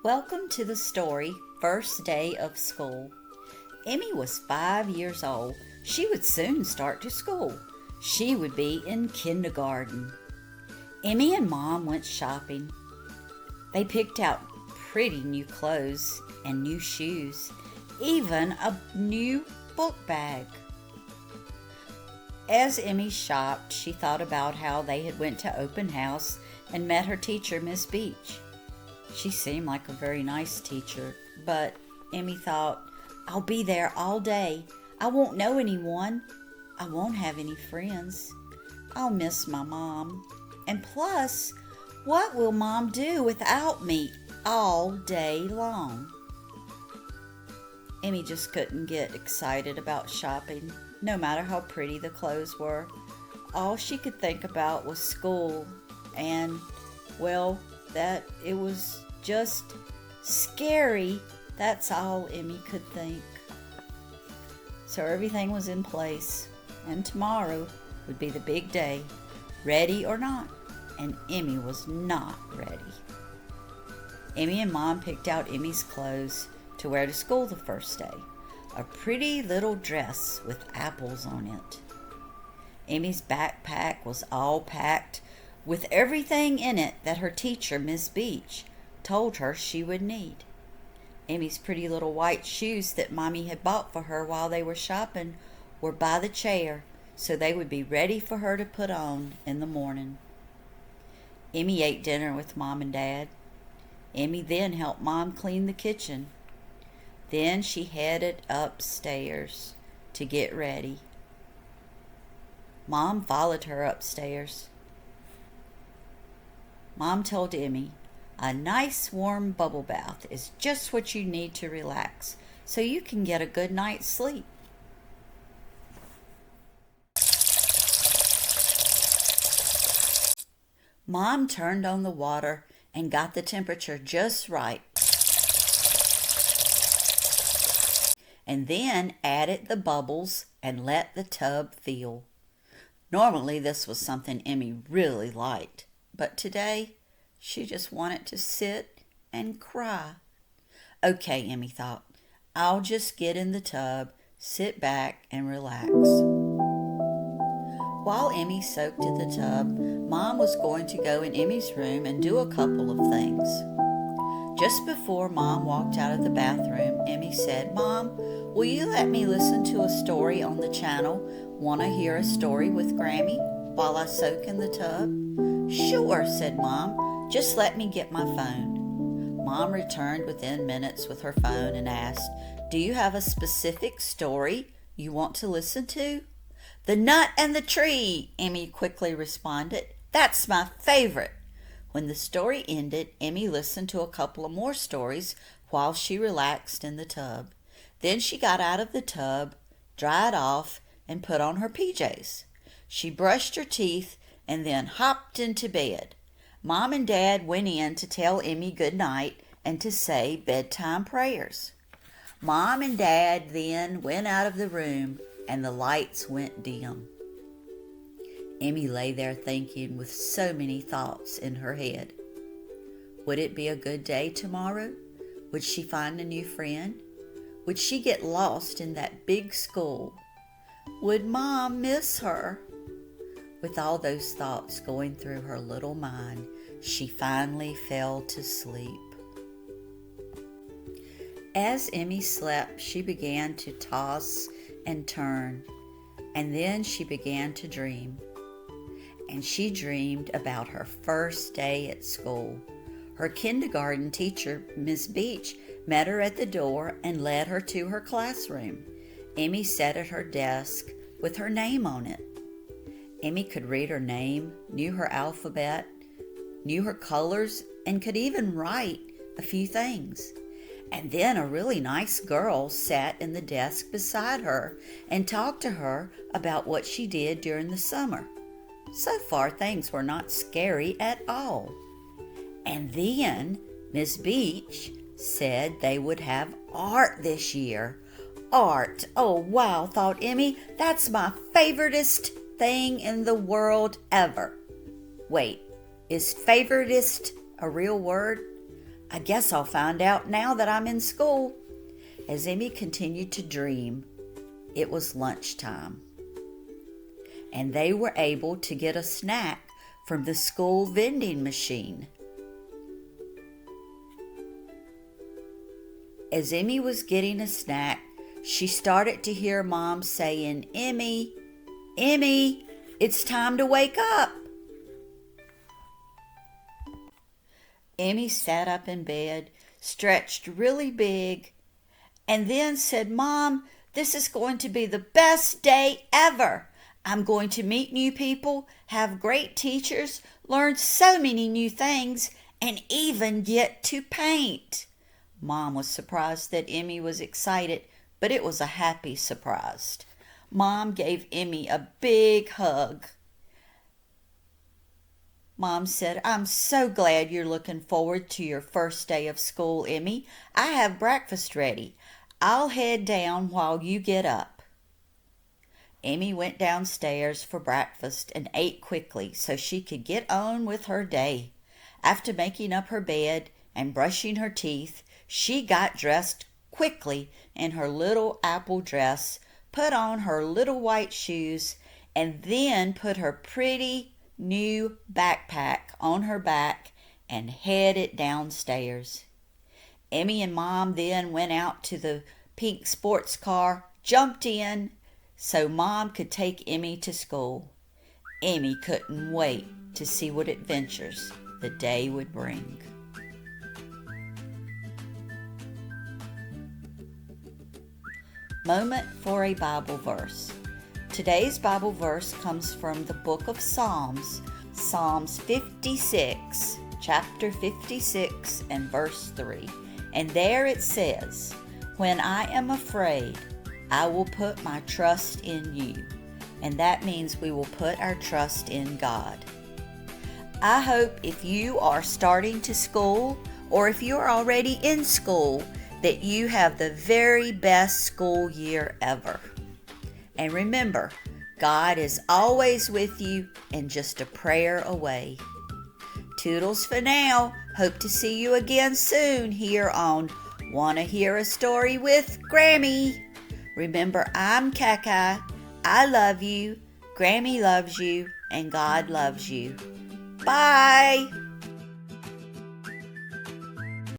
Welcome to the story, First Day of School. Emmie was 5 years old. She would soon start to school. She would be in kindergarten. Emmie and Mom went shopping. They picked out pretty new clothes and new shoes, even a new book bag. As Emmie shopped, she thought about how they had went to open house and met her teacher, Miss Beach. She seemed like a very nice teacher, but Emmie thought, I'll be there all day. I won't know anyone. I won't have any friends. I'll miss my mom. And plus, what will Mom do without me all day long? Emmie just couldn't get excited about shopping, no matter how pretty the clothes were. All she could think about was school and, well, that it was just scary. That's all Emmie could think. So everything was in place, and tomorrow would be the big day, ready or not, and Emmie was not ready. Emmie and Mom picked out Emmie's clothes to wear to school the first day, a pretty little dress with apples on it. Emmie's backpack was all packed with everything in it that her teacher, Miss Beach, told her she would need. Emmie's pretty little white shoes that Mommy had bought for her while they were shopping were by the chair, so they would be ready for her to put on in the morning. Emmie ate dinner with Mom and Dad. Emmie then helped Mom clean the kitchen. Then she headed upstairs to get ready. Mom followed her upstairs. Mom told Emmie, a nice warm bubble bath is just what you need to relax so you can get a good night's sleep. Mom turned on the water and got the temperature just right, and then added the bubbles and let the tub fill. Normally this was something Emmie really liked, but today she just wanted to sit and cry. Okay, Emmie thought, I'll just get in the tub, sit back, and relax. While Emmie soaked in the tub, Mom was going to go in Emmie's room and do a couple of things. Just before Mom walked out of the bathroom, Emmie said, Mom, will you let me listen to a story on the channel? Want to hear a story with Grammy while I soak in the tub? Sure, said Mom. Just let me get my phone. Mom returned within minutes with her phone and asked, do you have a specific story you want to listen to? The Nut and the Tree, Emmie quickly responded. That's my favorite. When the story ended, Emmie listened to a couple of more stories while she relaxed in the tub. Then she got out of the tub, dried off, and put on her PJs. She brushed her teeth and then hopped into bed. Mom and Dad went in to tell Emmie good night and to say bedtime prayers. Mom and Dad then went out of the room and the lights went dim. Emmie lay there thinking with so many thoughts in her head. Would it be a good day tomorrow? Would she find a new friend? Would she get lost in that big school? Would Mom miss her? With all those thoughts going through her little mind, she finally fell to sleep. As Emmie slept, she began to toss and turn, and then she began to dream. And she dreamed about her first day at school. Her kindergarten teacher, Miss Beach, met her at the door and led her to her classroom. Emmie sat at her desk with her name on it. Emmie could read her name, knew her alphabet, knew her colors, and could even write a few things. And then a really nice girl sat in the desk beside her and talked to her about what she did during the summer. So far, things were not scary at all. And then Miss Beach said they would have art this year. Art! Oh, wow, thought Emmie. That's my favoritist thing in the world ever. Wait, is favoritist a real word? I guess I'll find out now that I'm in school. As Emmie continued to dream, it was lunchtime, and they were able to get a snack from the school vending machine. As Emmie was getting a snack, she started to hear Mom saying, "Emmie, Emmie, it's time to wake up." Emmie sat up in bed, stretched really big, and then said, "Mom, this is going to be the best day ever. I'm going to meet new people, have great teachers, learn so many new things, and even get to paint." Mom was surprised that Emmie was excited, but it was a happy surprise. Mom gave Emmie a big hug. Mom said, "I'm so glad you're looking forward to your first day of school, Emmie. I have breakfast ready. I'll head down while you get up." Emmie went downstairs for breakfast and ate quickly so she could get on with her day. After making up her bed and brushing her teeth, she got dressed quickly in her little apple dress, put on her little white shoes, and then put her pretty new backpack on her back and headed downstairs. Emmie and Mom then went out to the pink sports car, jumped in so Mom could take Emmie to school. Emmie couldn't wait to see what adventures the day would bring. Moment for a Bible verse. Today's Bible verse comes from the book of Psalms, Psalms 56, chapter 56 and verse 3. And there it says, "When I am afraid, I will put my trust in you." And that means we will put our trust in God. I hope if you are starting to school or if you're already in school, that you have the very best school year ever. And remember, God is always with you and just a prayer away. Toodles for now. Hope to see you again soon here on Wanna Hear a Story with Grammy. Remember, I'm Kaka. I love you, Grammy loves you, and God loves you. Bye!